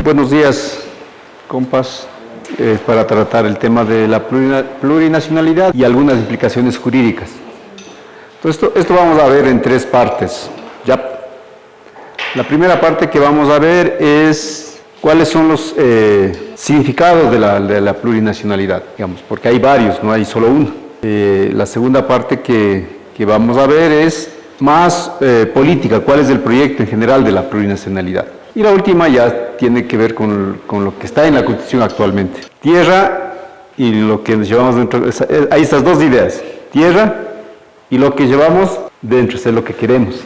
Buenos días, compas, para tratar el tema de la plurinacionalidad y algunas implicaciones jurídicas. Entonces, esto vamos a ver en tres partes. ¿Ya? La primera parte que vamos a ver es cuáles son los significados de la plurinacionalidad, digamos, porque hay varios, no hay solo uno. La segunda parte que vamos a ver es más política, cuál es el proyecto en general de la plurinacionalidad. Y la última ya tiene que ver con lo que está en la Constitución actualmente. Tierra y lo que llevamos dentro, hay estas dos ideas, tierra y lo que llevamos dentro, es lo que queremos.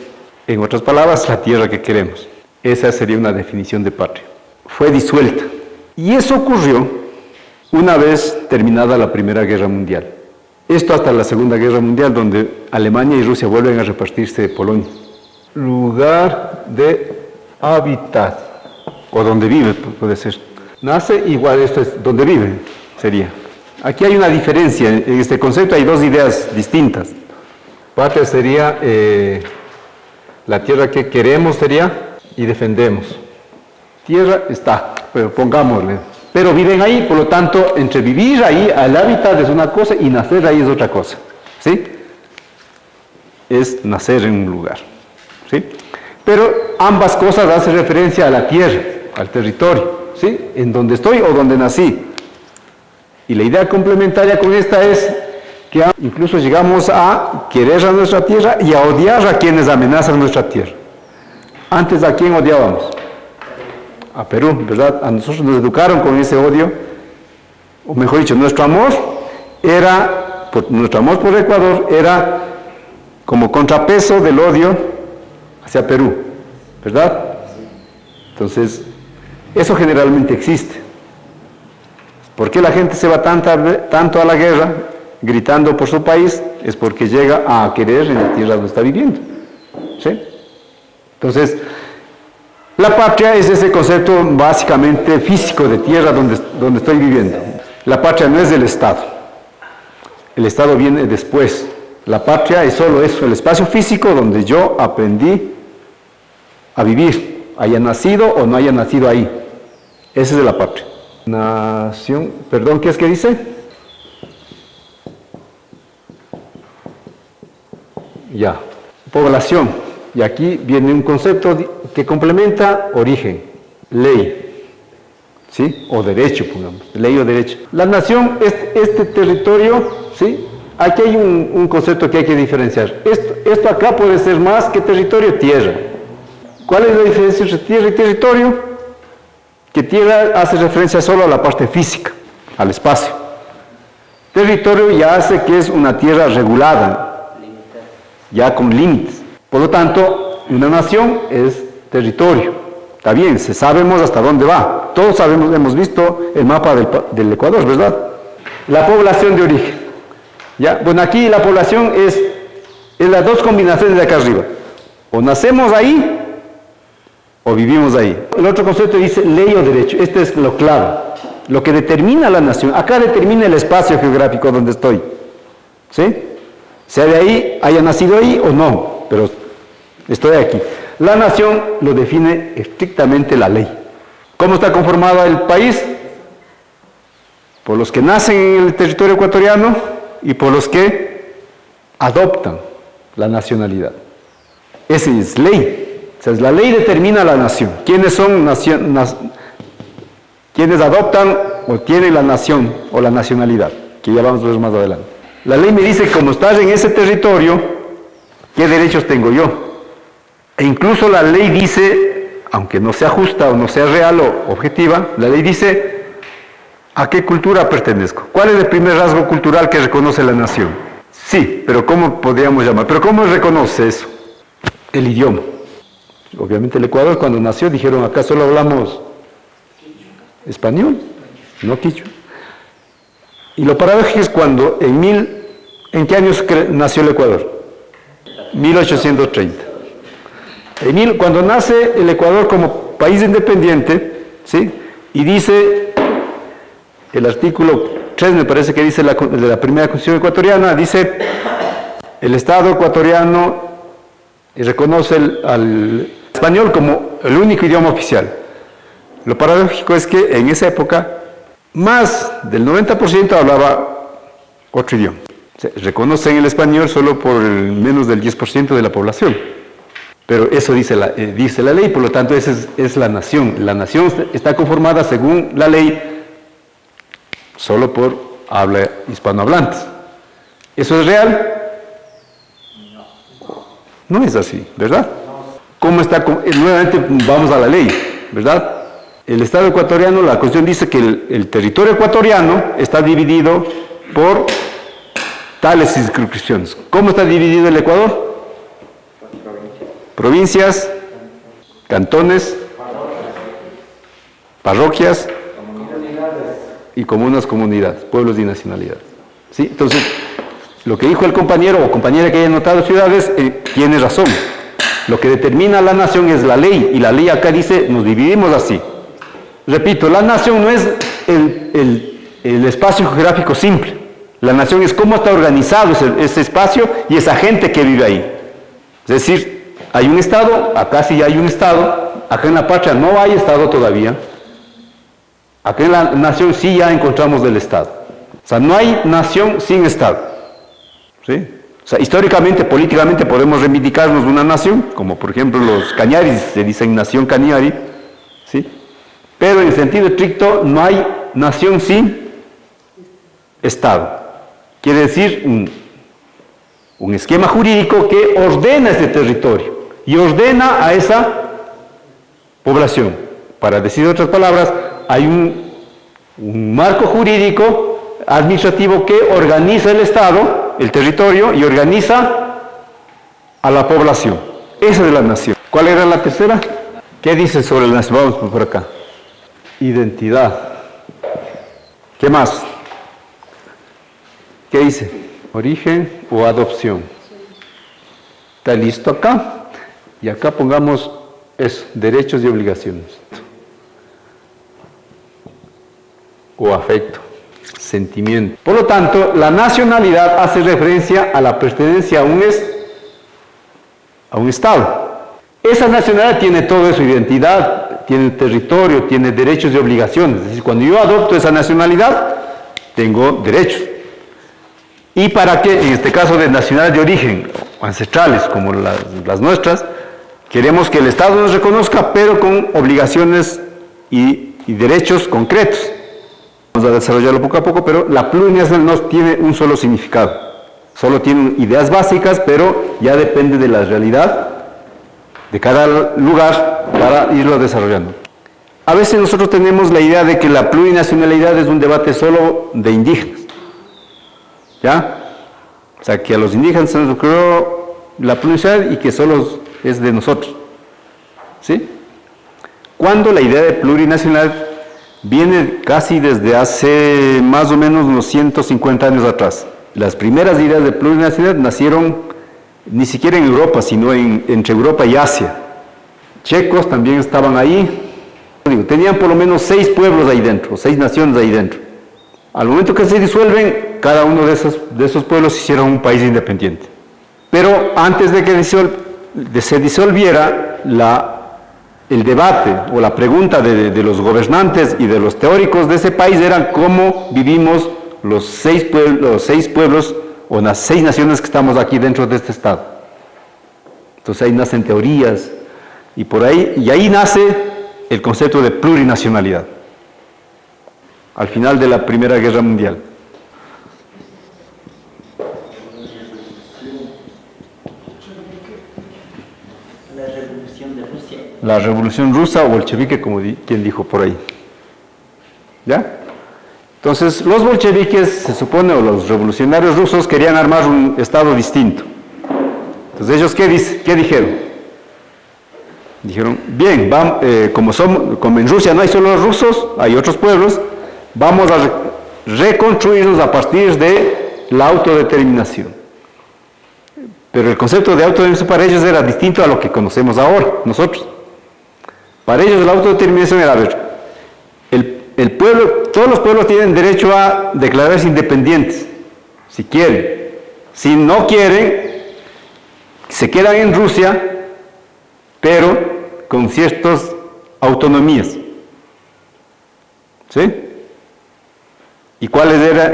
En otras palabras, la tierra que queremos. Esa sería una definición de patria. Fue disuelta. Y eso ocurrió una vez terminada la Primera Guerra Mundial. Esto hasta la Segunda Guerra Mundial, donde Alemania y Rusia vuelven a repartirse de Polonia. Lugar de hábitat, o donde vive, puede ser. Nace igual, esto es donde vive, sería. Aquí hay una diferencia, en este concepto hay dos ideas distintas. Patria sería la tierra que queremos sería y defendemos. Tierra está, pero pongámosle. Pero viven ahí, por lo tanto, entre vivir ahí, al hábitat es una cosa y nacer ahí es otra cosa. ¿Sí? Es nacer en un lugar. ¿Sí? Pero ambas cosas hacen referencia a la tierra, al territorio, ¿sí? En donde estoy o donde nací. Y la idea complementaria con esta es que incluso llegamos a querer a nuestra tierra y a odiar a quienes amenazan nuestra tierra. Antes, ¿a quién odiábamos? A Perú, ¿verdad? A nosotros nos educaron con ese odio, o mejor dicho, nuestro amor por Ecuador era como contrapeso del odio hacia Perú, ¿verdad? Entonces, eso generalmente existe. ¿Por qué la gente se va tanto a la guerra, gritando por su país? Es porque llega a querer en la tierra donde está viviendo. ¿Sí? Entonces, la patria es ese concepto básicamente físico de tierra donde estoy viviendo. La patria no es del Estado. El Estado viene después. La patria es solo eso, el espacio físico donde yo aprendí a vivir, haya nacido o no haya nacido ahí. Esa es la patria. Nación, perdón, ¿qué es que dice? Ya, población. Y aquí viene un concepto que complementa origen, ley, ¿sí? O derecho, pongamos, ley o derecho. La nación es este territorio, ¿sí? Aquí hay un concepto que hay que diferenciar. Esto acá puede ser más que territorio, tierra. ¿Cuál es la diferencia entre tierra y territorio? Que tierra hace referencia solo a la parte física, al espacio. Territorio ya hace que es una tierra regulada, ya con límites. Por lo tanto, una nación es territorio. Está bien, sabemos hasta dónde va. Todos sabemos, hemos visto el mapa del Ecuador, ¿verdad? La población de origen. ¿Ya? Bueno, aquí la población es las dos combinaciones de acá arriba. O nacemos ahí, o vivimos ahí. El otro concepto dice ley o derecho. Este es lo clave. Lo que determina la nación. Acá determina el espacio geográfico donde estoy. ¿Sí? Sea de ahí, haya nacido ahí o no. Pero estoy aquí. La nación lo define estrictamente la ley. ¿Cómo está conformado el país? Por los que nacen en el territorio ecuatoriano y por los que adoptan la nacionalidad. Esa es ley. O sea, la ley determina la nación. ¿Quiénes son quienes adoptan o tienen la nación o la nacionalidad? Que ya vamos a ver más adelante. La ley me dice, como estás en ese territorio, ¿qué derechos tengo yo? E incluso la ley dice, aunque no sea justa o no sea real o objetiva, la ley dice ¿a qué cultura pertenezco? ¿Cuál es el primer rasgo cultural que reconoce la nación? Sí, pero ¿cómo podríamos llamar? ¿Pero cómo reconoce eso? El idioma. Obviamente el Ecuador cuando nació dijeron acá solo hablamos español, no quichua. Y lo paradójico es cuando ¿en qué años nació el Ecuador? 1830. Cuando nace el Ecuador como país independiente, ¿sí? Y dice, el artículo 3 me parece que dice de la primera Constitución ecuatoriana, dice, el Estado ecuatoriano reconoce al español como el único idioma oficial. Lo paradójico es que en esa época más del 90% hablaba otro idioma. Se reconocen el español solo por menos del 10% de la población. Pero eso dice la ley, por lo tanto esa es la nación. La nación está conformada según la ley solo por habla hispanohablantes. ¿Eso es real? No es así, ¿verdad? ¿Cómo está? Nuevamente vamos a la ley, ¿verdad? El Estado ecuatoriano, la Constitución dice que el territorio ecuatoriano está dividido por tales circunscripciones. ¿Cómo está dividido el Ecuador? Provincias, cantones, parroquias y comunidades, pueblos y nacionalidades. ¿Sí? Entonces, lo que dijo el compañero o compañera que haya notado ciudades, tiene razón. Lo que determina la nación es la ley, y la ley acá dice, nos dividimos así. Repito, la nación no es el espacio geográfico simple. La nación es cómo está organizado ese espacio y esa gente que vive ahí. Es decir, hay un Estado, acá sí hay un Estado, acá en la patria no hay Estado todavía. Acá en la nación sí ya encontramos el Estado. O sea, no hay nación sin Estado. ¿Sí? O sea, históricamente, políticamente podemos reivindicarnos de una nación, como por ejemplo los cañaris, se dicen nación cañari, ¿sí? Pero en sentido estricto no hay nación sin Estado. Quiere decir un esquema jurídico que ordena ese territorio y ordena a esa población. Para decir otras palabras, hay un marco jurídico administrativo que organiza el Estado, el territorio, y organiza a la población. Esa es la nación. ¿Cuál era la tercera? ¿Qué dice sobre la nación? Vamos por acá. Identidad. ¿Qué más? ¿Qué dice? Origen o adopción. ¿Está listo acá? Y acá pongamos eso, derechos y obligaciones. O afecto, sentimiento. Por lo tanto, la nacionalidad hace referencia a la pertenencia a un Estado. Esa nacionalidad tiene todo eso, identidad, tiene territorio, tiene derechos y obligaciones. Es decir, cuando yo adopto esa nacionalidad, tengo derechos. Y para que, en este caso de nacionalidades de origen, ancestrales como las nuestras, queremos que el Estado nos reconozca, pero con obligaciones y derechos concretos. Vamos a desarrollarlo poco a poco, pero la plurinacionalidad no tiene un solo significado. Solo tiene ideas básicas, pero ya depende de la realidad de cada lugar para irlo desarrollando. A veces nosotros tenemos la idea de que la plurinacionalidad es un debate solo de indígenas. ¿Ya? O sea, que a los indígenas se nos ocurrió la plurinacionalidad y que solo es de nosotros. ¿Sí? Cuando la idea de plurinacionalidad viene casi desde hace más o menos unos 150 años atrás. Las primeras ideas de plurinacionalidad nacieron ni siquiera en Europa, sino entre Europa y Asia. Checos también estaban ahí. Tenían por lo menos 6 pueblos ahí dentro, 6 naciones ahí dentro. Al momento que se disuelven, cada uno de esos pueblos hicieron un país independiente. Pero antes de que se disolviera, el debate o la pregunta de los gobernantes y de los teóricos de ese país era cómo vivimos los 6 pueblos o las 6 naciones que estamos aquí dentro de este Estado. Entonces ahí nacen teorías y ahí nace el concepto de plurinacionalidad, al final de la Primera Guerra Mundial. La revolución rusa o bolchevique, como quien dijo por ahí. ¿Ya? Entonces, los bolcheviques, se supone, o los revolucionarios rusos, querían armar un Estado distinto. Entonces, ellos, ¿qué dijeron? Dijeron, bien, como en Rusia no hay solo rusos, hay otros pueblos, vamos a reconstruirnos a partir de la autodeterminación. Pero el concepto de autodeterminación para ellos era distinto a lo que conocemos ahora, nosotros. Para ellos la autodeterminación era, el pueblo, todos los pueblos tienen derecho a declararse independientes, si quieren. Si no quieren, se quedan en Rusia, pero con ciertas autonomías. ¿Sí? ¿Y cuáles eran?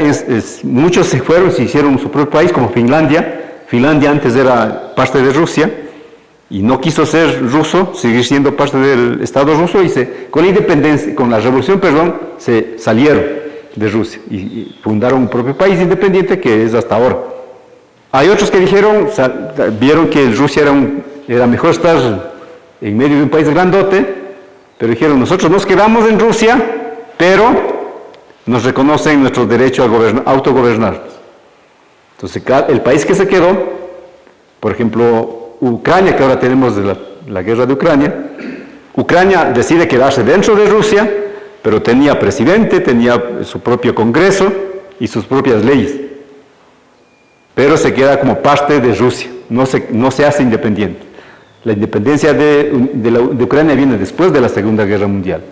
Muchos se fueron, se hicieron su propio país, como Finlandia. Finlandia antes era parte de Rusia y no quiso ser ruso, seguir siendo parte del Estado ruso y con la independencia, con la revolución, perdón, se salieron de Rusia y fundaron un propio país independiente que es hasta ahora. Hay otros que dijeron, vieron que Rusia era mejor estar en medio de un país grandote, pero dijeron, nosotros nos quedamos en Rusia, pero nos reconocen nuestro derecho a autogobernarnos. Entonces, el país que se quedó, por ejemplo, Ucrania, que ahora tenemos de la guerra de Ucrania decide quedarse dentro de Rusia, pero tenía presidente, tenía su propio Congreso y sus propias leyes. Pero se queda como parte de Rusia, no se hace independiente. La independencia de Ucrania viene después de la Segunda Guerra Mundial.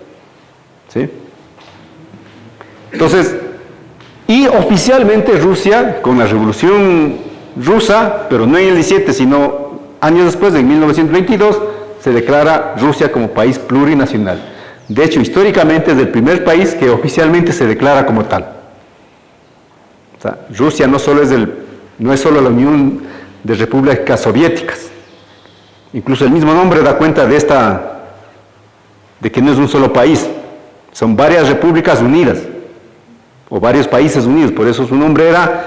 ¿Sí? Entonces, y oficialmente Rusia, con la Revolución Rusa, pero no en el 17, sino años después, en 1922, se declara Rusia como país plurinacional. De hecho, históricamente es el primer país que oficialmente se declara como tal. O sea, Rusia no es solo la Unión de Repúblicas Soviéticas. Incluso el mismo nombre da cuenta de que no es un solo país. Son varias repúblicas unidas, o varios países unidos, por eso su nombre era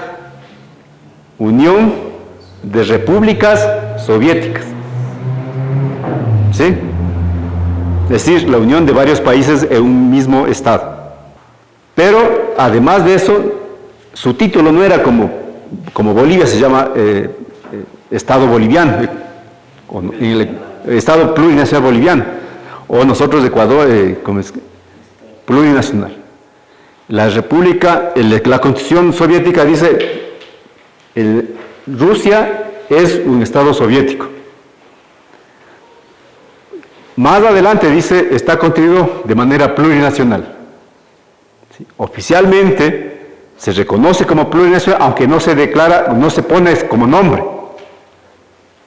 Unión de Repúblicas Soviéticas. ¿Sí? Es decir, la unión de varios países en un mismo estado. Pero, además de eso, su título no era como Bolivia, se llama Estado Boliviano, Estado Plurinacional Boliviano, o nosotros Ecuador, plurinacional. La Constitución soviética dice, Rusia es un Estado soviético. Más adelante dice, está constituido de manera plurinacional. ¿Sí? Oficialmente se reconoce como plurinacional, aunque no se pone como nombre,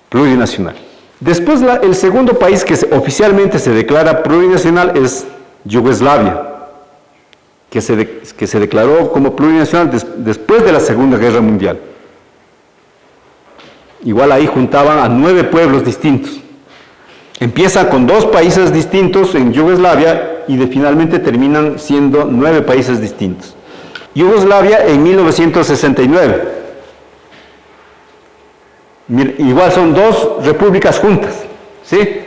plurinacional. Después, el segundo país que oficialmente se declara plurinacional es Yugoslavia, que se declaró como plurinacional después de la Segunda Guerra Mundial. Igual ahí juntaban a 9 pueblos distintos. Empieza con 2 países distintos en Yugoslavia y finalmente terminan siendo 9 países distintos. Yugoslavia en 1969. Igual son 2 repúblicas juntas, ¿sí?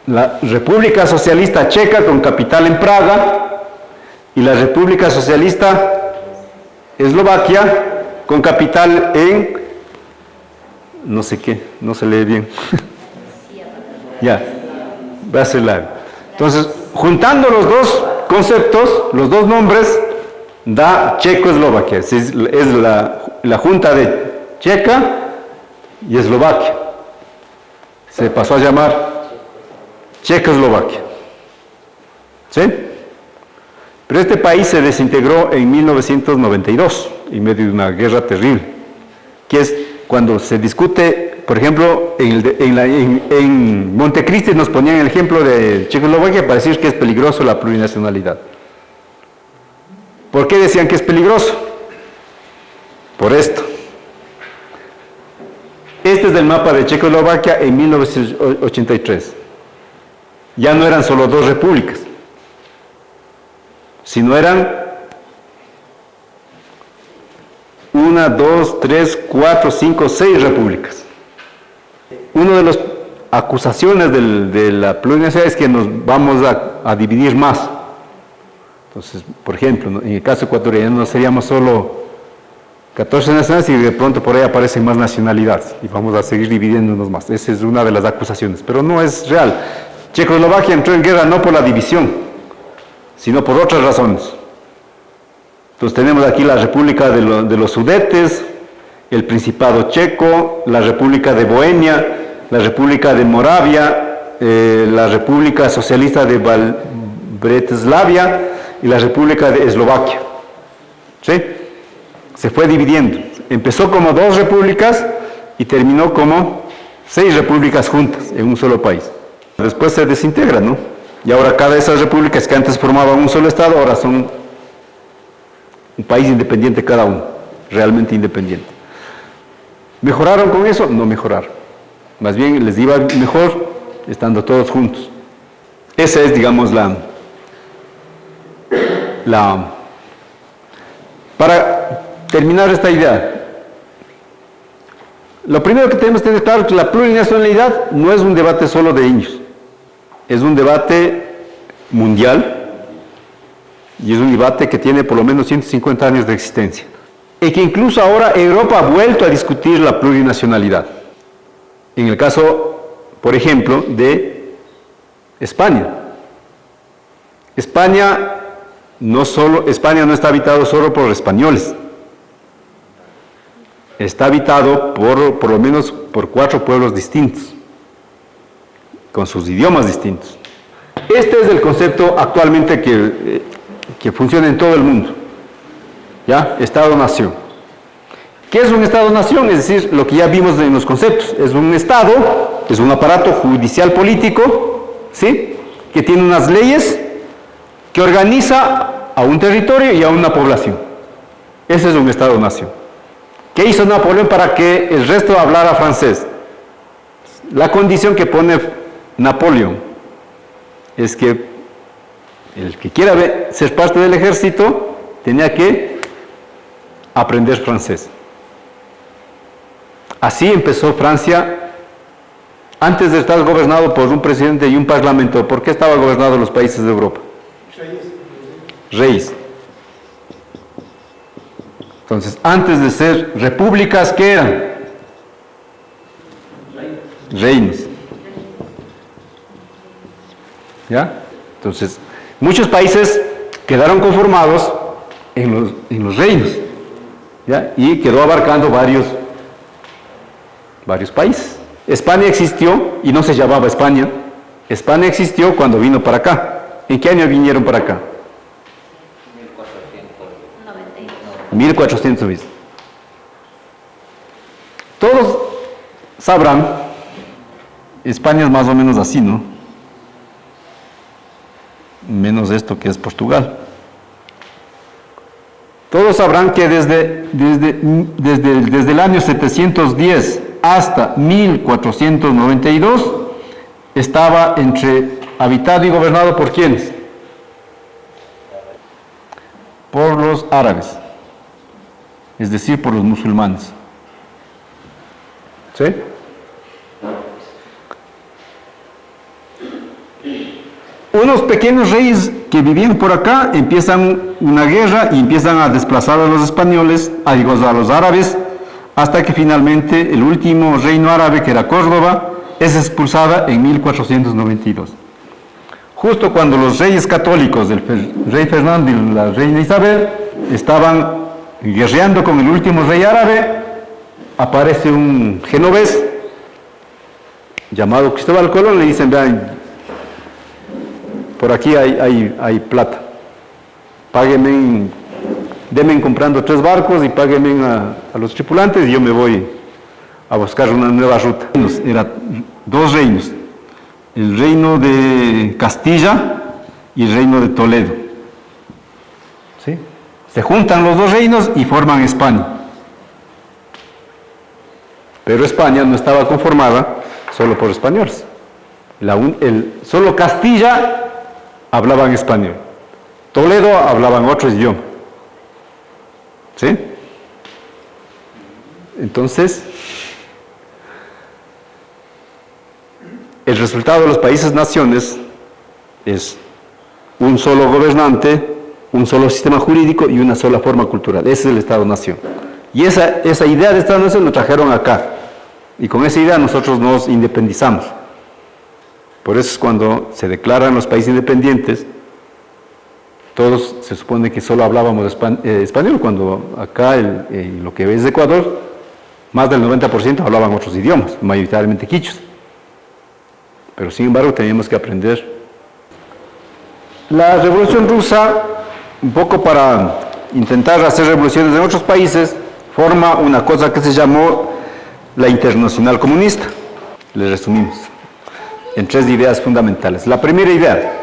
La República Socialista Checa con capital en Praga y la República Socialista Eslovaquia con capital en no sé qué, no se lee bien. Ya, Bratislava. Entonces, juntando los 2 conceptos, los 2 nombres, da Checoslovaquia. Es la junta de Checa y Eslovaquia. Se pasó a llamar Checoslovaquia. ¿Sí? Pero este país se desintegró en 1992, en medio de una guerra terrible, que es cuando se discute, por ejemplo, en Montecristi nos ponían el ejemplo de Checoslovaquia para decir que es peligroso la plurinacionalidad. ¿Por qué decían que es peligroso? Por esto. Este es el mapa de Checoslovaquia en 1983. Ya no eran solo 2 repúblicas, sino eran 1, 2, 3, 4, 5, 6 repúblicas. Una de las acusaciones de la plurinacionalidad es que nos vamos a dividir más. Entonces, por ejemplo, en el caso ecuatoriano no seríamos solo 14 nacionalidades y de pronto por ahí aparecen más nacionalidades y vamos a seguir dividiéndonos más. Esa es una de las acusaciones, pero no es real. Checoslovaquia entró en guerra no por la división, sino por otras razones. Entonces tenemos aquí la República de los Sudetes, el Principado Checo, la República de Bohemia, la República de Moravia, la República Socialista de Bretoslavia y la República de Eslovaquia. ¿Sí? Se fue dividiendo. Empezó como 2 repúblicas y terminó como 6 repúblicas juntas en un solo país. Después se desintegra, ¿no? Y ahora cada de esas repúblicas que antes formaban un solo Estado, ahora son un país independiente cada uno, realmente independiente. ¿Mejoraron con eso? No mejoraron. Más bien les iba mejor estando todos juntos. Esa es, digamos, para terminar esta idea, lo primero que tenemos que tener claro es que la plurinacionalidad no es un debate solo de indios, es un debate mundial y es un debate que tiene por lo menos 150 años de existencia. Y que incluso ahora Europa ha vuelto a discutir la plurinacionalidad. En el caso, por ejemplo, de España. España no está habitado solo por españoles. Está habitado por lo menos por 4 pueblos distintos, con sus idiomas distintos. Este es el concepto actualmente que funciona en todo el mundo, ¿ya? Estado-nación. ¿Qué es un Estado-nación? Es decir, lo que ya vimos en los conceptos. Es un Estado, es un aparato judicial político, ¿sí?, que tiene unas leyes que organiza a un territorio y a una población. Ese es un Estado-nación. ¿Qué hizo Napoleón para que el resto hablara francés? La condición que pone Napoleón es que el que quiera ser parte del ejército tenía que aprender francés. Así empezó Francia, antes de estar gobernado por un presidente y un parlamento. ¿Por qué estaba gobernado los países de Europa? Reyes. Entonces, antes de ser repúblicas, ¿qué eran? Reinos. ¿Ya? Entonces, muchos países quedaron conformados en los reinos, ¿ya? Y quedó abarcando varios países. España existió y no se llamaba España. España existió cuando vino para acá. ¿En qué año vinieron para acá? 1400. Todos sabrán, España es más o menos así, ¿no? Menos esto que es Portugal. Todos sabrán que desde el año 710 hasta 1492 estaba habitado y gobernado ¿por quiénes? Por los árabes, es decir, por los musulmanes. ¿Sí? Unos pequeños reyes que vivían por acá empiezan una guerra y empiezan a desplazar a los españoles, a los árabes, hasta que finalmente el último reino árabe, que era Córdoba, es expulsada en 1492. Justo cuando los reyes católicos, el rey Fernando y la reina Isabel, estaban guerreando con el último rey árabe, aparece un genovés llamado Cristóbal Colón. Le dicen: vean, por aquí hay plata, páguenme, denme comprando 3 barcos y páguenme a los tripulantes y yo me voy a buscar una nueva ruta. Eran 2 reinos, el reino de Castilla y el reino de Toledo. ¿Sí? Se juntan los 2 reinos y forman España. Pero España no estaba conformada solo por españoles. Solo Castilla hablaban español. Toledo hablaban otro idioma. ¿Sí? Entonces, el resultado de los países-naciones es un solo gobernante, un solo sistema jurídico y una sola forma cultural. Ese es el Estado-nación. Y esa idea de Estado-nación lo trajeron acá. Y con esa idea nosotros nos independizamos. Por eso es cuando se declaran los países independientes, todos se supone que solo hablábamos español, cuando acá, en lo que es Ecuador, más del 90% hablaban otros idiomas, mayoritariamente quichus. Pero sin embargo teníamos que aprender. La Revolución Rusa, un poco para intentar hacer revoluciones en otros países, forma una cosa que se llamó la Internacional Comunista. Les resumimos en 3 ideas fundamentales. La primera idea: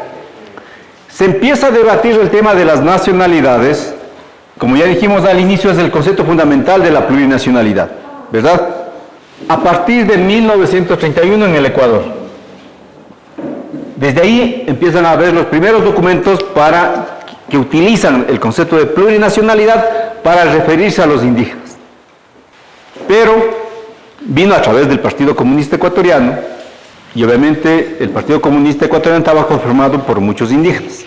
Se empieza a debatir el tema de las nacionalidades. Como ya dijimos al inicio, es el concepto fundamental de la plurinacionalidad, ¿verdad? A partir de 1931 en el Ecuador. Desde ahí empiezan a haber los primeros documentos que utilizan el concepto de plurinacionalidad para referirse a los indígenas. Pero vino a través del Partido Comunista Ecuatoriano, y obviamente el Partido Comunista Ecuatoriano estaba conformado por muchos indígenas.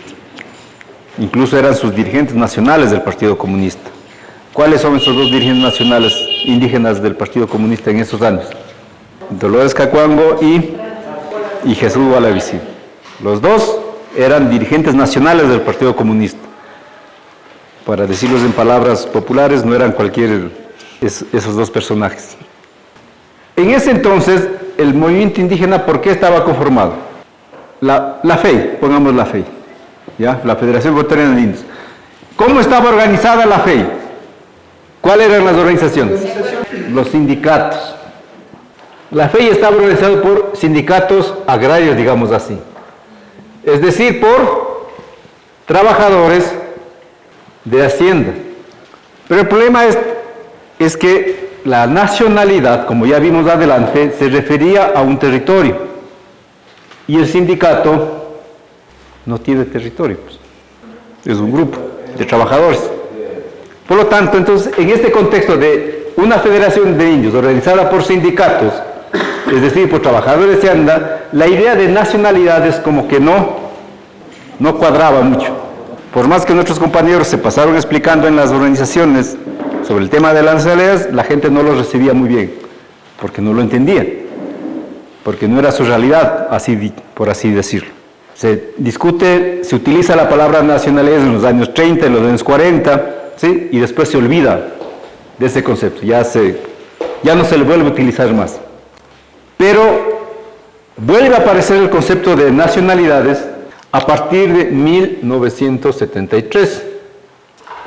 Incluso eran sus dirigentes nacionales del Partido Comunista. ¿Cuáles son esos dos dirigentes nacionales indígenas del Partido Comunista en esos años? Dolores Cacuango y Jesús Gualavicil. Los dos eran dirigentes nacionales del Partido Comunista. Para decirlos en palabras populares, no eran esos dos personajes. En ese entonces, el movimiento indígena, ¿por qué estaba conformado? La FEI, pongamos la FEI, ¿ya? La Federación Ecuatoriana de Indios. ¿Cómo estaba organizada la FEI? ¿Cuáles eran las organizaciones? Los sindicatos. La FEI estaba organizada por sindicatos agrarios, digamos así. Es decir, por trabajadores de Hacienda. Pero el problema es que la nacionalidad, como ya vimos adelante, se refería a un territorio. Y el sindicato no tiene territorio, pues. Es un grupo de trabajadores. Por lo tanto, entonces, en este contexto de una federación de indios organizada por sindicatos, es decir, por trabajadores de Hacienda, la idea de nacionalidades como que no cuadraba mucho. Por más que nuestros compañeros se pasaron explicando en las organizaciones sobre el tema de las nacionalidades, la gente no lo recibía muy bien, porque no lo entendía, porque no era su realidad, por así decirlo. Se discute, se utiliza la palabra nacionalidades en los años 30, en los años 40, ¿sí? Y después se olvida de ese concepto, ya no se le vuelve a utilizar más. Pero vuelve a aparecer el concepto de nacionalidades a partir de 1973.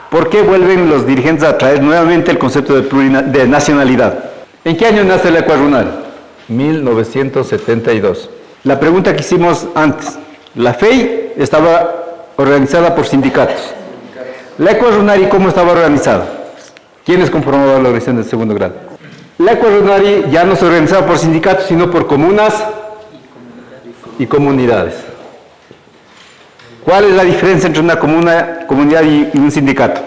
¿Por qué vuelven los dirigentes a traer nuevamente el concepto de nacionalidad? ¿En qué año nace la Ecuarunari? 1972. La pregunta que hicimos antes, la FEI estaba organizada por sindicatos. ¿La Ecuarunari cómo estaba organizada? ¿Quiénes conformaban la organización del segundo grado? La Ecuarunari ya no se organizaba por sindicatos, sino por comunas y comunidades. ¿Cuál es la diferencia entre una comunidad y un sindicato?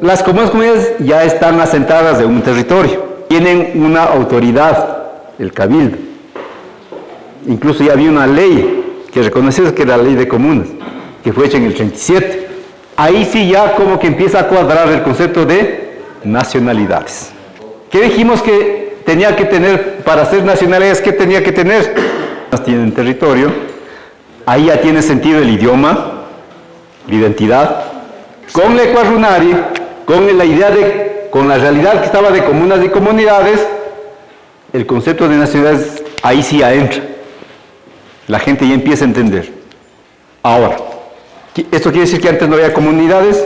Las comunidades ya están asentadas en un territorio, tienen una autoridad, el cabildo. Incluso ya había una ley que reconocía que era la ley de comunas, que fue hecha en el 37. Ahí sí ya como que empieza a cuadrar el concepto de nacionalidades. ¿Qué dijimos que tenía que tener para ser nacionalidades? ¿Qué tenía que tener? Tienen territorio. Ahí ya tiene sentido el idioma, la identidad. Con la Ecuarunari, con la realidad que estaba de comunas y comunidades, el concepto de nacionalidades ahí sí ya entra. La gente ya empieza a entender. Ahora, ¿esto quiere decir que antes no había comunidades?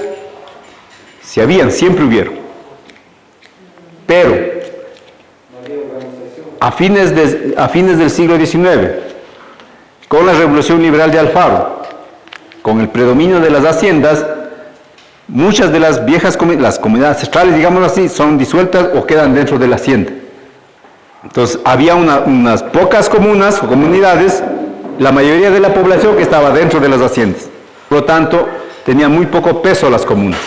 Sí habían, siempre hubieron. Pero, a fines del siglo XIX, con la Revolución Liberal de Alfaro, con el predominio de las haciendas, muchas de las viejas las comunidades ancestrales, digamos así, son disueltas o quedan dentro de la hacienda. Entonces, había unas pocas comunas o comunidades, la mayoría de la población que estaba dentro de las haciendas. Por lo tanto, tenía muy poco peso las comunas.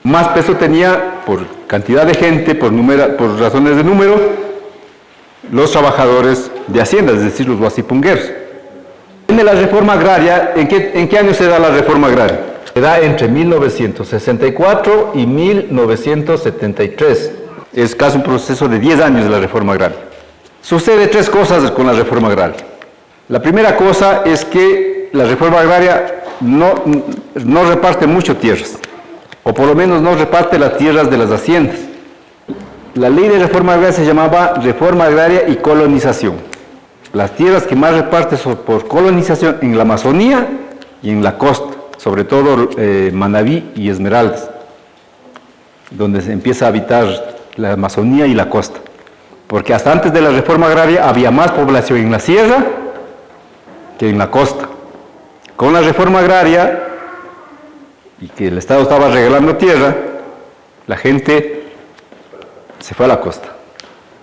Más peso tenía, por cantidad de gente, por razones de número, los trabajadores de haciendas, es decir, los huasipungueros. En la reforma agraria, ¿en qué año se da la reforma agraria? Se da entre 1964 y 1973. Es casi un proceso de 10 años de la reforma agraria. Sucede tres cosas con la reforma agraria. La primera cosa es que la reforma agraria no reparte mucho tierras, o por lo menos no reparte las tierras de las haciendas. La ley de reforma agraria se llamaba Reforma Agraria y Colonización. Las tierras que más reparte son por colonización en la Amazonía y en la costa, sobre todo Manabí y Esmeraldas, donde se empieza a habitar la Amazonía y la costa. Porque hasta antes de la reforma agraria había más población en la sierra que en la costa. Con la reforma agraria y que el Estado estaba regalando tierra, la gente se fue a la costa.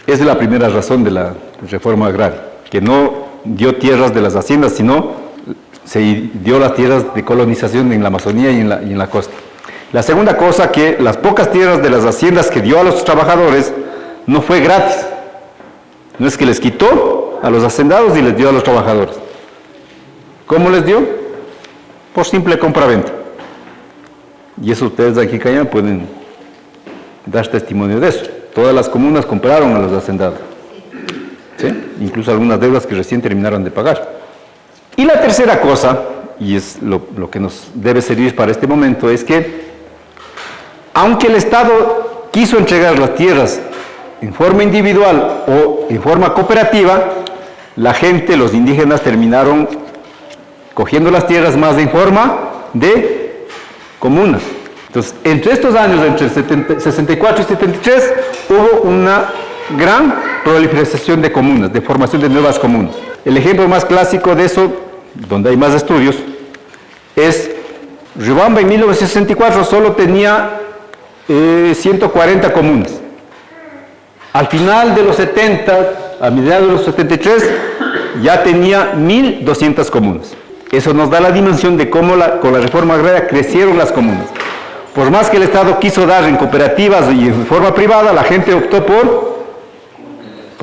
Esa es la primera razón de la reforma agraria, que no dio tierras de las haciendas, sino se dio las tierras de colonización en la Amazonía y en la costa. La segunda cosa, que las pocas tierras de las haciendas que dio a los trabajadores no fue gratis. No es que les quitó a los hacendados y les dio a los trabajadores. ¿Cómo les dio? Por simple compra-venta. Y eso ustedes aquí en Cayambe pueden dar testimonio de eso. Todas las comunas compraron a los hacendados. ¿Sí? Incluso algunas deudas que recién terminaron de pagar. Y la tercera cosa, y es lo que nos debe servir para este momento, es que aunque el Estado quiso entregar las tierras en forma individual o en forma cooperativa, la gente, los indígenas, terminaron cogiendo las tierras más en forma de comunas. Entonces, entre estos años, entre el 64 y 73, hubo una gran proliferación de comunas, de formación de nuevas comunas. El ejemplo más clásico de eso, donde hay más estudios, es Riobamba. En 1964 solo tenía 140 comunas. Al final de los 70, a mediados de los 73, ya tenía 1.200 comunas. Eso nos da la dimensión de cómo con la reforma agraria crecieron las comunas. Por más que el Estado quiso dar en cooperativas y en forma privada, la gente optó por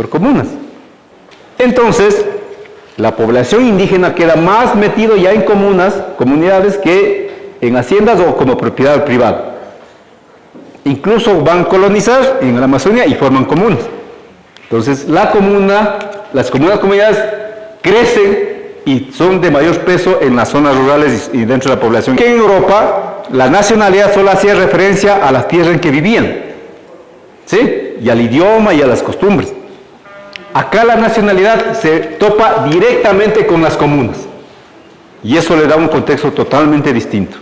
comunas. Entonces, la población indígena queda más metido ya en comunidades, que en haciendas o como propiedad privada. Incluso van a colonizar en la Amazonía y forman comunas. Entonces, las comunidades crecen y son de mayor peso en las zonas rurales y dentro de la población. Que en Europa, la nacionalidad solo hacía referencia a las tierras en que vivían, ¿sí? Y al idioma y a las costumbres. Acá la nacionalidad se topa directamente con las comunas. Y eso le da un contexto totalmente distinto.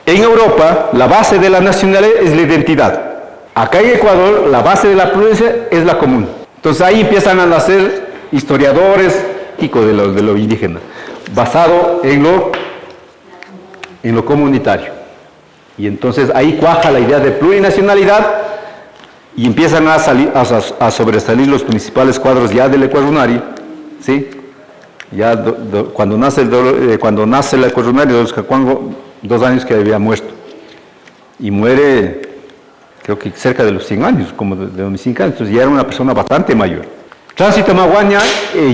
En Europa, la base de la nacionalidad es la identidad. Acá en Ecuador, la base de la pluralidad es la comuna. Entonces ahí empiezan a nacer historiadores de lo indígena, basado en lo comunitario. Y entonces ahí cuaja la idea de plurinacionalidad y empiezan a sobresalir los principales cuadros ya del Ecuador, ¿sí? Ya cuando nace el Ecuador de los Cacuango, 2 años que había muerto. Y muere, creo que cerca de los 100 años, como de los 5 años, entonces ya era una persona bastante mayor. Tránsito Maguaña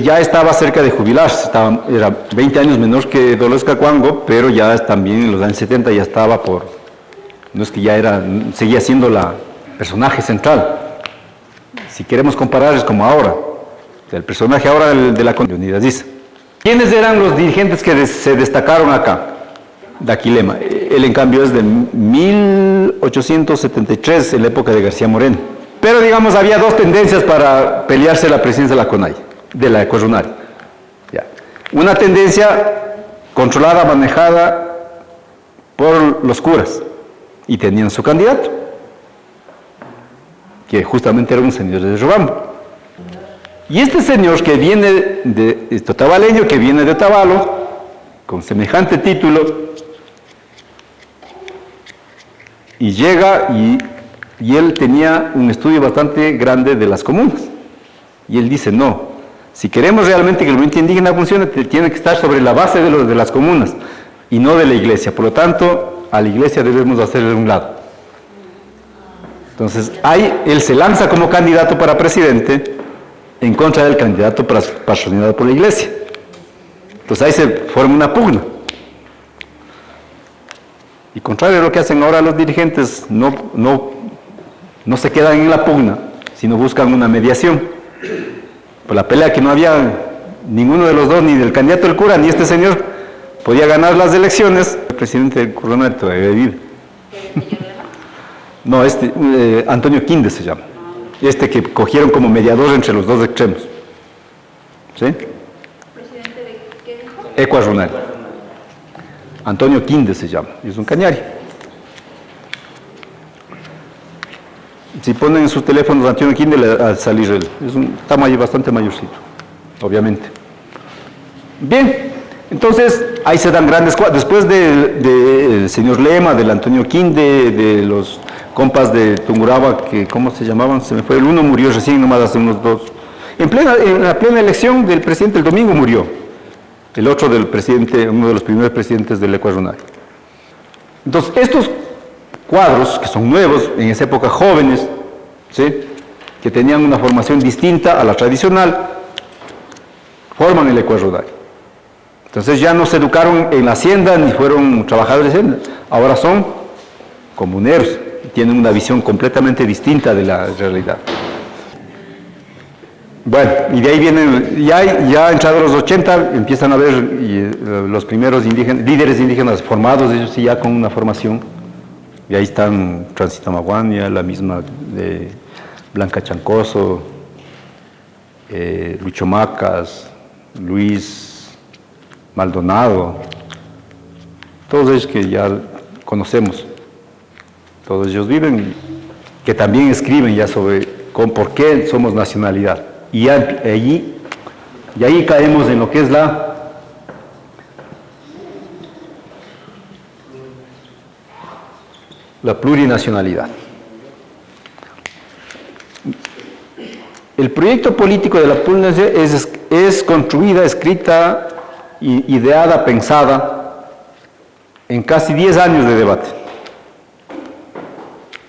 ya estaba cerca de jubilarse, era 20 años menor que Dolores Cacuango, pero ya también en los años 70 ya estaba no es que ya seguía siendo la personaje central. Si queremos comparar es como ahora, el personaje ahora de la comunidad dice. ¿Quiénes eran los dirigentes que se destacaron acá? Daquilema. Él en cambio es de 1873, en la época de García Moreno. Pero digamos, había 2 tendencias para pelearse la presidencia de la CONAI, de la Ecuador. Una tendencia controlada, manejada por los curas, y tenían su candidato, que justamente era un señor de Riobamba. Y este señor que viene tabaleño, que viene de Otavalo, con semejante título, y llega y él tenía un estudio bastante grande de las comunas. Y él dice, no, si queremos realmente que el movimiento indígena funcione, tiene que estar sobre la base de las comunas y no de la iglesia. Por lo tanto, a la iglesia debemos hacerle de un lado. Entonces, él se lanza como candidato para presidente en contra del candidato patrocinado por la iglesia. Entonces ahí se forma una pugna. Y contrario a lo que hacen ahora los dirigentes, no se quedan en la pugna, sino buscan una mediación. Por la pelea que no había ninguno de los dos, ni del candidato del cura, ni este señor, podía ganar las elecciones. El presidente del Coronel todavía vive. No, Antonio Quinde se llama. Que cogieron como mediador entre los dos extremos. ¿Sí? ¿Presidente de qué dijo? Ecuador. Antonio Quinde se llama, y es un cañari. Si ponen en sus teléfonos Antonio Quinde, al salir él. Está bastante mayorcito, obviamente. Bien, Entonces, ahí se dan grandes cuadros. Después del señor Lema, del Antonio Quinde, de los compas de Tungurahua, que ¿cómo se llamaban? Se me fue. El uno murió recién, nomás hace unos 2. En la plena elección del presidente el domingo murió. El otro del presidente, uno de los primeros presidentes del Ecuador. Entonces, estos cuadros, que son nuevos, en esa época jóvenes, ¿sí?, que tenían una formación distinta a la tradicional, forman el Ecuador. Entonces ya no se educaron en la hacienda ni fueron trabajadores de hacienda, ahora son comuneros, tienen una visión completamente distinta de la realidad. Bueno, y de ahí vienen, ya entrados los 80, empiezan a ver los primeros líderes indígenas formados, ellos sí ya con una formación, y ahí están Transita Maguania, la misma de Blanca Chancoso, Lucho Macas, Luis Maldonado, todos ellos que ya conocemos, todos ellos viven, que también escriben ya sobre por qué somos nacionalidad. Y ahí caemos en lo que es la plurinacionalidad. El proyecto político de la plurinacionalidad es construida, escrita, ideada, pensada en casi 10 años de debate.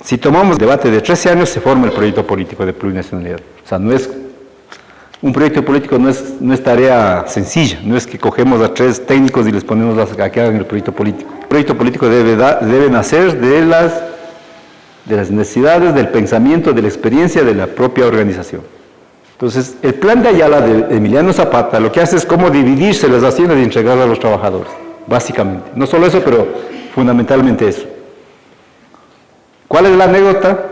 Si tomamos debate de 13 años, se forma el proyecto político de plurinacionalidad. O sea, un proyecto político no es tarea sencilla, no es que cogemos a 3 técnicos y les ponemos a que hagan el proyecto político. El proyecto político debe nacer de las necesidades, del pensamiento, de la experiencia de la propia organización. Entonces, el plan de Ayala de Emiliano Zapata lo que hace es cómo dividirse las haciendas y entregarlas a los trabajadores, básicamente. No solo eso, pero fundamentalmente eso. ¿Cuál es la anécdota?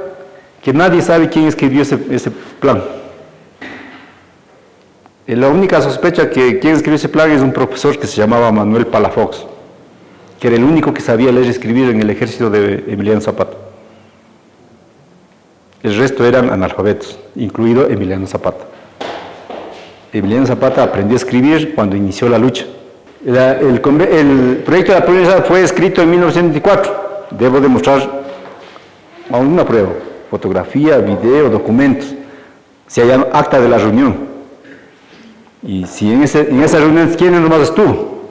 Que nadie sabe quién escribió ese plan. La única sospecha que quien escribió ese plan es un profesor que se llamaba Manuel Palafox, que era el único que sabía leer y escribir en el ejército de Emiliano Zapata. El resto eran analfabetos, incluido Emiliano Zapata. Emiliano Zapata aprendió a escribir cuando inició la lucha. El proyecto de la plurinacionalidad fue escrito en 1924. Debo demostrar aún una prueba: fotografía, video, documentos. Si hay acta de la reunión. Y si en esa reunión, ¿quién nomás estuvo?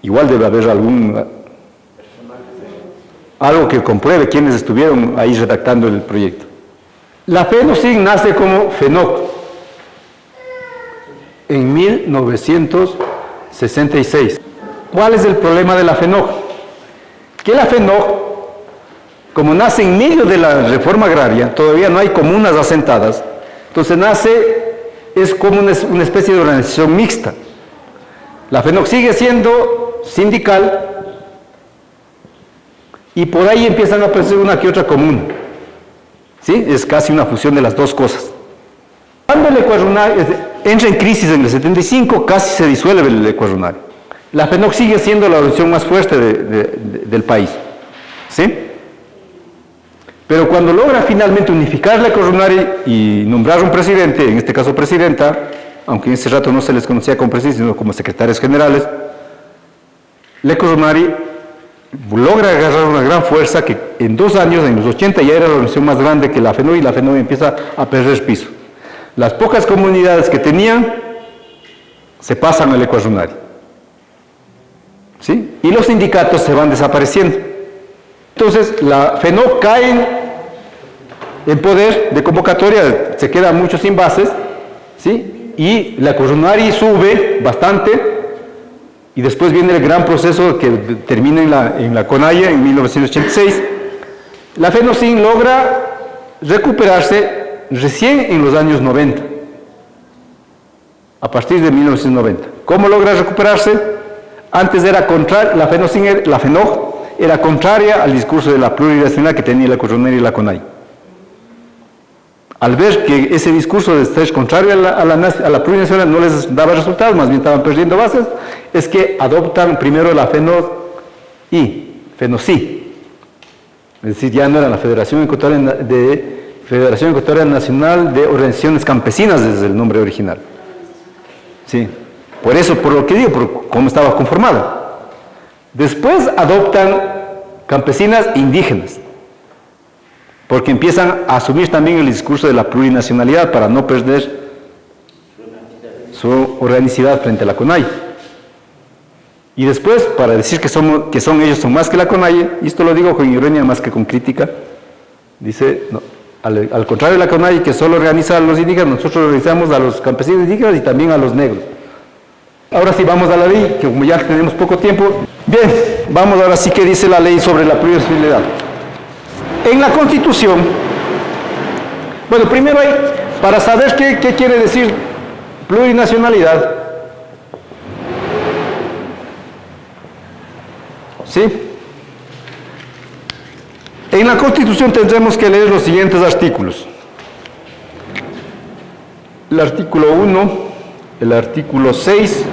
Igual debe haber algo que compruebe quiénes estuvieron ahí redactando el proyecto. La FENOCIN nace como FENOC en 1966. ¿Cuál es el problema de la FENOC? Que la FENOC, como nace en medio de la reforma agraria, todavía no hay comunas asentadas, entonces es como una especie de organización mixta. La FENOC sigue siendo sindical y por ahí empiezan a aparecer una que otra comuna. ¿Sí? Es casi una fusión de las dos cosas. Cuando el Ecuador entra en crisis en el 75, casi se disuelve el Ecuador. La FENOC sigue siendo la organización más fuerte del país. ¿Sí? Pero cuando logra finalmente unificar la Ecuador y nombrar un presidente, en este caso presidenta, aunque en ese rato no se les conocía como presidente, sino como secretarios generales, la Ecuador logra agarrar una gran fuerza que en 2 años, en los 80, ya era la organización más grande que la FENOC, y la FENOC empieza a perder piso. Las pocas comunidades que tenían se pasan al Ecuador. ¿Sí? Y los sindicatos se van desapareciendo. Entonces, la FENOC cae en poder de convocatoria, se quedan muchos sin bases, ¿sí? Y la Ecuador sube bastante. Y después viene el gran proceso que termina en la CONAIE en 1986. La FENOCIN logra recuperarse recién en los años 90, a partir de 1990. ¿Cómo logra recuperarse? Antes era contraria, la FENOC era contraria al discurso de la plurinacionalidad que tenía la Ecuador y la CONAIE. Al ver que ese discurso de ser contrario a la plurinacionalidad no les daba resultados, más bien estaban perdiendo bases, es que adoptan primero la FENOCI. Es decir, ya no era la Federación Ecuatoriana Nacional de Organizaciones Campesinas, desde el nombre original. Sí. Por eso, por lo que digo, por cómo estaba conformada. Después adoptan campesinas e indígenas, porque empiezan a asumir también el discurso de la plurinacionalidad para no perder su organicidad frente a la CONAIE. Y después, para decir que ellos son más que la CONAIE, y esto lo digo con ironía más que con crítica, dice, no, al contrario de la CONAIE, que solo organiza a los indígenas, nosotros organizamos a los campesinos indígenas y también a los negros. Ahora sí, vamos a la ley, que como ya tenemos poco tiempo. Bien, vamos ahora sí que dice la ley sobre la plurinacionalidad. En la Constitución, bueno, primero hay, para saber qué quiere decir plurinacionalidad, ¿sí? En la Constitución tendremos que leer los siguientes artículos. El artículo 1, el artículo 6,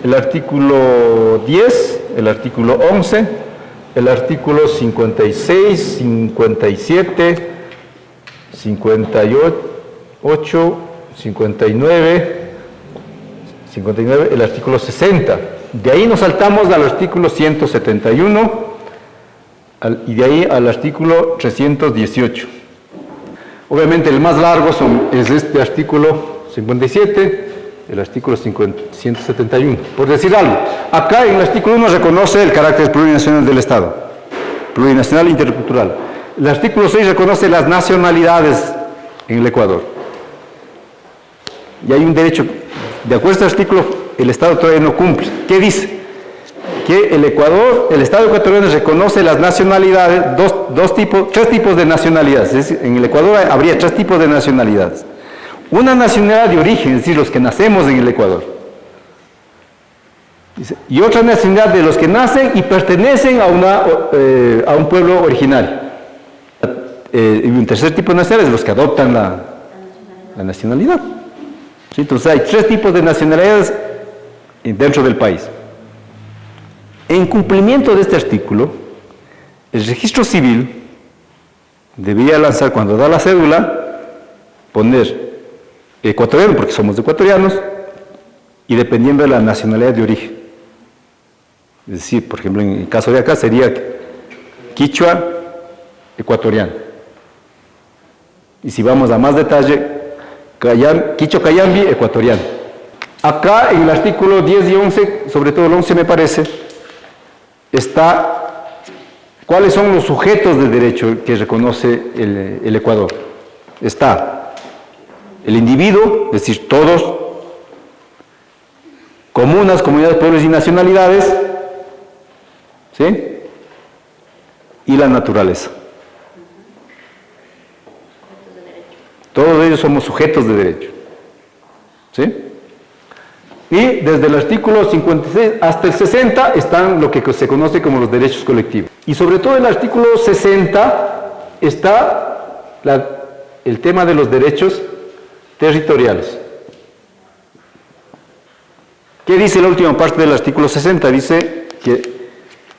el artículo 10, el artículo 11, el artículo 56, 57, 58, 59, el artículo 60. De ahí nos saltamos al artículo 171 y de ahí al artículo 318. Obviamente el más largo es este artículo 57, el artículo 171. Por decir algo, acá en el artículo 1 reconoce el carácter plurinacional del Estado, plurinacional e intercultural. El artículo 6 reconoce las nacionalidades en el Ecuador. Y hay un derecho, de acuerdo a este artículo, el Estado todavía no cumple. ¿Qué dice? Que el Estado ecuatoriano reconoce las nacionalidades, tres tipos de nacionalidades. Es decir, en el Ecuador habría tres tipos de nacionalidades. Una nacionalidad de origen, es decir, los que nacemos en el Ecuador. Y otra nacionalidad de los que nacen y pertenecen a un pueblo originario. Y un tercer tipo de nacionalidades, los que adoptan la nacionalidad. ¿Sí? Entonces hay tres tipos de nacionalidades dentro del país. En cumplimiento de este artículo, el registro civil debía lanzar, cuando da la cédula, poner ecuatoriano, porque somos ecuatorianos, y dependiendo de la nacionalidad de origen. Es decir, por ejemplo, en el caso de acá sería quichua ecuatoriano. Y si vamos a más detalle, quichua cayambi ecuatoriano. Acá en el artículo 10 y 11, sobre todo el 11 me parece, está cuáles son los sujetos de derecho que reconoce el Ecuador. Está el individuo, es decir, todos, comunas, comunidades, pueblos y nacionalidades, ¿sí? Y la naturaleza. Todos ellos somos sujetos de derecho. ¿Sí? Y desde el artículo 56 hasta el 60 están lo que se conoce como los derechos colectivos. Y sobre todo en el artículo 60 está el tema de los derechos territoriales. ¿Qué dice la última parte del artículo 60? Dice que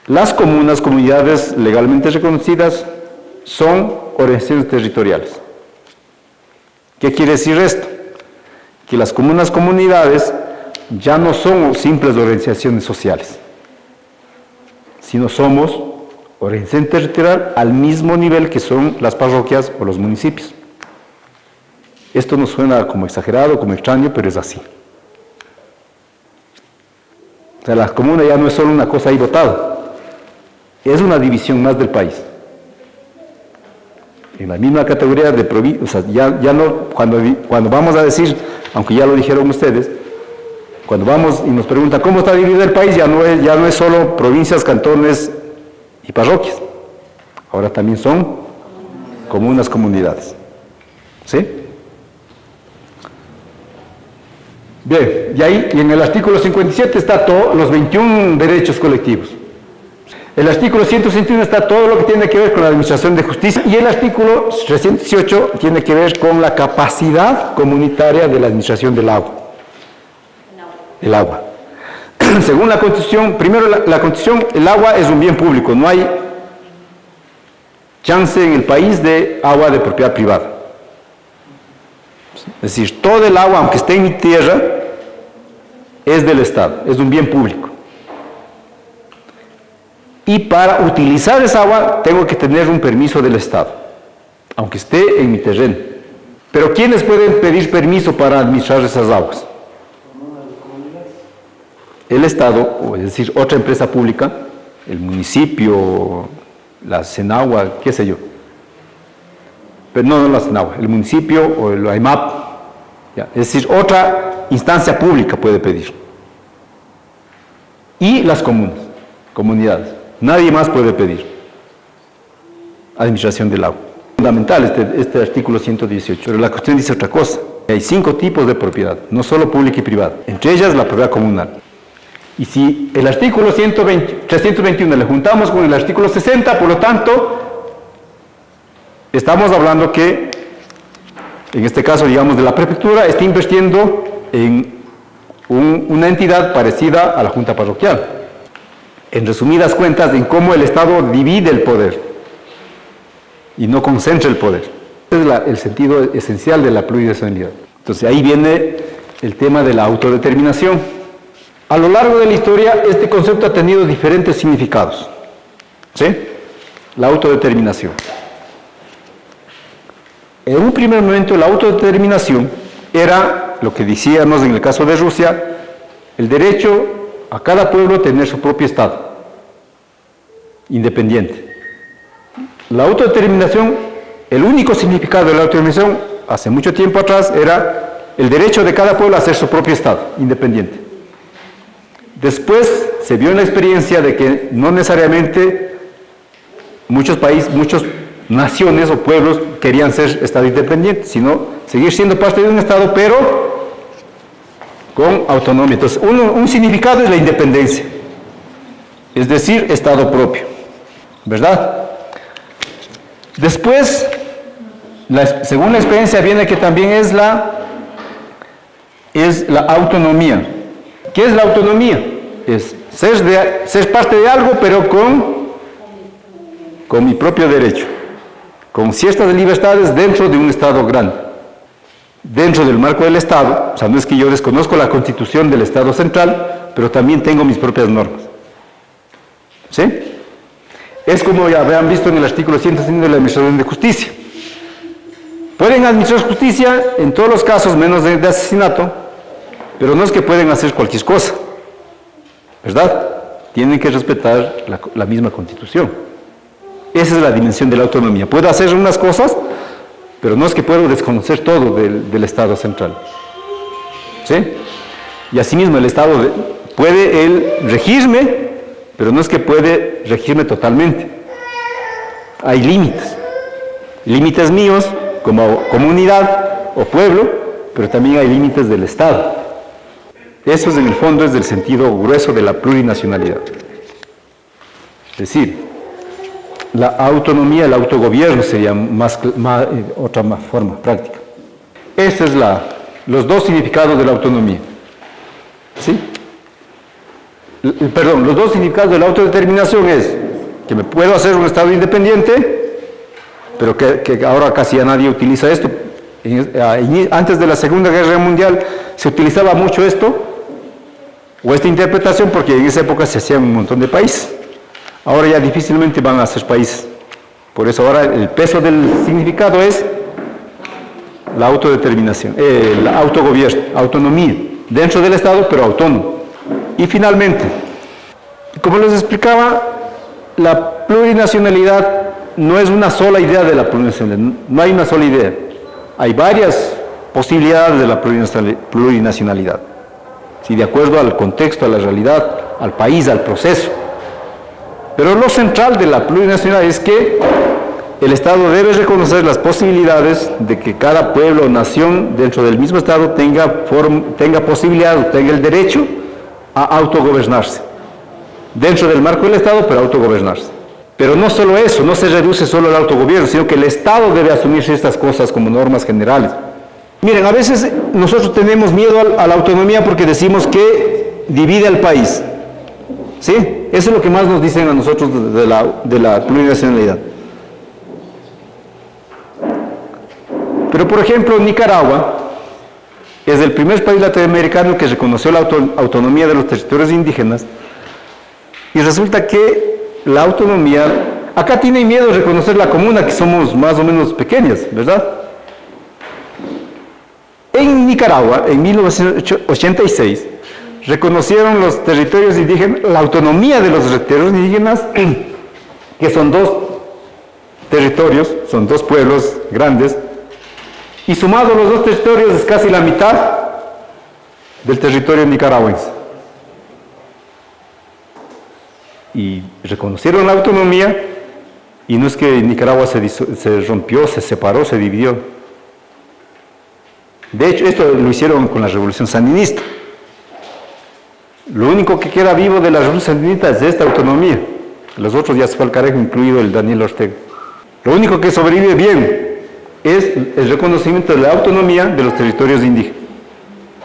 las comunas, comunidades legalmente reconocidas, son organizaciones territoriales. ¿Qué quiere decir esto? Que las comunas, comunidades ya no son simples organizaciones sociales, sino somos organización territorial al mismo nivel que son las parroquias o los municipios. Esto nos suena como exagerado, como extraño, pero es así. O sea, la comuna ya no es solo una cosa ahí botada, es una división más del país. En la misma categoría de provincia, o sea, ya no, cuando vamos a decir, aunque ya lo dijeron ustedes, cuando vamos y nos preguntan cómo está dividido el país, ya no es solo provincias, cantones y parroquias. Ahora también son comunas, comunidades. ¿Sí? Bien, y en el artículo 57 está todos los 21 derechos colectivos. El artículo 161 está todo lo que tiene que ver con la administración de justicia y el artículo 318 tiene que ver con la capacidad comunitaria de la administración del agua. El agua. Según la Constitución, primero la Constitución, el agua es un bien público, no hay chance en el país de agua de propiedad privada. Es decir, todo el agua, aunque esté en mi tierra, es del Estado, es un bien público. Y para utilizar esa agua tengo que tener un permiso del Estado, aunque esté en mi terreno. Pero ¿quiénes pueden pedir permiso para administrar esas aguas? El Estado, o es decir, otra empresa pública, el municipio, la Senagua, qué sé yo. Pero no la Senagua, el municipio o el AIMAP. ¿Ya? Es decir, otra instancia pública puede pedir. Y las comunidades. Nadie más puede pedir administración del agua. Fundamental este artículo 118, pero la cuestión dice otra cosa. Hay 5 tipos de propiedad, no solo pública y privada, entre ellas la propiedad comunal. Y si el artículo 321 le juntamos con el artículo 60, por lo tanto, estamos hablando que, en este caso, digamos, de la prefectura, está invirtiendo en una entidad parecida a la Junta Parroquial. En resumidas cuentas, en cómo el Estado divide el poder y no concentra el poder. Ese es el sentido esencial de la plurinacionalidad. Entonces, ahí viene el tema de la autodeterminación. A lo largo de la historia, este concepto ha tenido diferentes significados. ¿Sí? La autodeterminación. En un primer momento, la autodeterminación era, lo que decíamos en el caso de Rusia, el derecho a cada pueblo tener su propio Estado, independiente. La autodeterminación, el único significado de la autodeterminación, hace mucho tiempo atrás, era el derecho de cada pueblo a hacer su propio Estado, independiente. Después se vio en la experiencia de que no necesariamente muchos países, muchas naciones o pueblos querían ser Estado independiente, sino seguir siendo parte de un Estado, pero con autonomía. Entonces, un significado es la independencia, es decir, Estado propio, ¿verdad? Después, según la experiencia, viene que también es la autonomía. ¿Qué es la autonomía? Es ser parte de algo, pero con mi propio derecho, con ciertas libertades dentro de un Estado grande. Dentro del marco del Estado, o sea, no es que yo desconozco la Constitución del Estado central, pero también tengo mis propias normas. ¿Sí? Es como ya habrán visto en el artículo 105 de la Administración de Justicia. Pueden administrar justicia en todos los casos, menos de asesinato, pero no es que pueden hacer cualquier cosa, ¿verdad? Tienen que respetar la misma Constitución. Esa es la dimensión de la autonomía. Puedo hacer unas cosas, pero no es que puedo desconocer todo del Estado central. ¿Sí? Y asimismo el Estado puede regirme, pero no es que puede regirme totalmente. Hay límites. Límites míos como comunidad o pueblo, pero también hay límites del Estado. Eso es, en el fondo, es del sentido grueso de la plurinacionalidad. Es decir, la autonomía, el autogobierno sería otra forma práctica. Estos es los dos significados de la autonomía. ¿Sí? Perdón, los dos significados de la autodeterminación es que me puedo hacer un Estado independiente, pero que ahora casi ya nadie utiliza esto. Antes de la Segunda Guerra Mundial se utilizaba mucho esto, o esta interpretación, porque en esa época se hacían un montón de países. Ahora ya difícilmente van a ser países. Por eso ahora el peso del significado es la autodeterminación, el autogobierno, autonomía, dentro del Estado, pero autónomo. Y finalmente, como les explicaba, la plurinacionalidad no es una sola idea de la plurinacionalidad, no hay una sola idea. Hay varias posibilidades de la plurinacionalidad, ¿sí? De acuerdo al contexto, a la realidad, al país, al proceso. Pero lo central de la plurinacionalidad es que el Estado debe reconocer las posibilidades de que cada pueblo o nación dentro del mismo Estado tenga posibilidad o tenga el derecho a autogobernarse. Dentro del marco del Estado, pero autogobernarse. Pero no solo eso, no se reduce solo al autogobierno, sino que el Estado debe asumir estas cosas como normas generales. Miren, a veces nosotros tenemos miedo a la autonomía porque decimos que divide al país. ¿Sí? Eso es lo que más nos dicen a nosotros de la plurinacionalidad. Pero, por ejemplo, Nicaragua es el primer país latinoamericano que reconoció la autonomía de los territorios indígenas, y resulta que la autonomía, acá tienen miedo de reconocer la comuna, que somos más o menos pequeñas, ¿verdad? En Nicaragua, en 1986, reconocieron los territorios indígenas, la autonomía de los territorios indígenas, que son dos territorios, son dos pueblos grandes, y sumados los dos territorios es casi la mitad del territorio nicaragüense. Y reconocieron la autonomía, y no es que Nicaragua se rompió, se separó, se dividió. De hecho, esto lo hicieron con la Revolución Sandinista. Lo único que queda vivo de la Revolución Sandinista es esta autonomía. Los otros ya se fue al carajo, incluido el Daniel Ortega. Lo único que sobrevive bien es el reconocimiento de la autonomía de los territorios indígenas.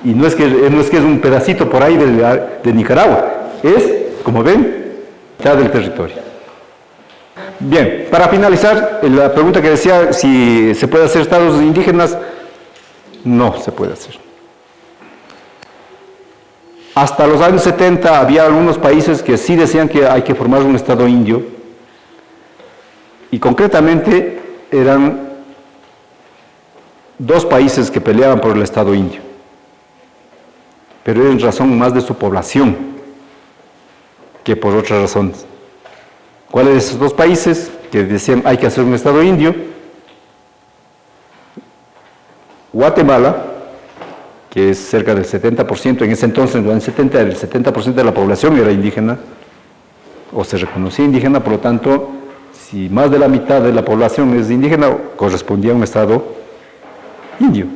Y no es que es un pedacito por ahí de Nicaragua, es, como ven, mitad del territorio. Bien, para finalizar, la pregunta que decía, si se puede hacer estados indígenas, no se puede hacer. Hasta los años 70 había algunos países que sí decían que hay que formar un estado indio, y concretamente eran dos países que peleaban por el estado indio, pero era en razón más de su población que por otras razones. ¿Cuáles de esos dos países que decían hay que hacer un estado indio? Guatemala, que es cerca del 70%, en ese entonces, en los años 70, el 70% de la población era indígena, o se reconocía indígena, por lo tanto, si más de la mitad de la población es indígena, correspondía a un estado indio.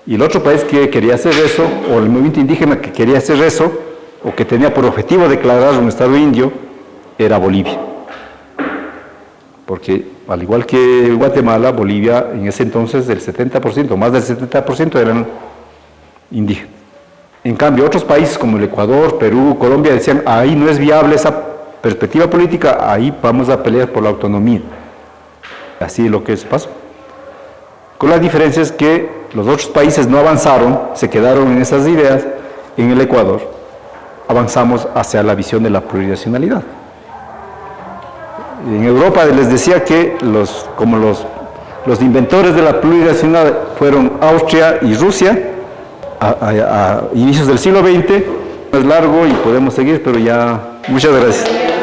Y el otro país que quería hacer eso, o el movimiento indígena que quería hacer eso, o que tenía por objetivo declarar un estado indio, era Bolivia. Porque al igual que Guatemala, Bolivia en ese entonces el 70%, más del 70% eran indígenas. En cambio, otros países como el Ecuador, Perú, Colombia decían, ahí no es viable esa perspectiva política, ahí vamos a pelear por la autonomía. Así es lo que pasó. Con las diferencias que los otros países no avanzaron, se quedaron en esas ideas. En el Ecuador avanzamos hacia la visión de la plurinacionalidad. En Europa les decía que los inventores de la plurinacionalidad fueron Austria y Rusia a inicios del siglo XX. Es largo y podemos seguir, pero ya muchas gracias.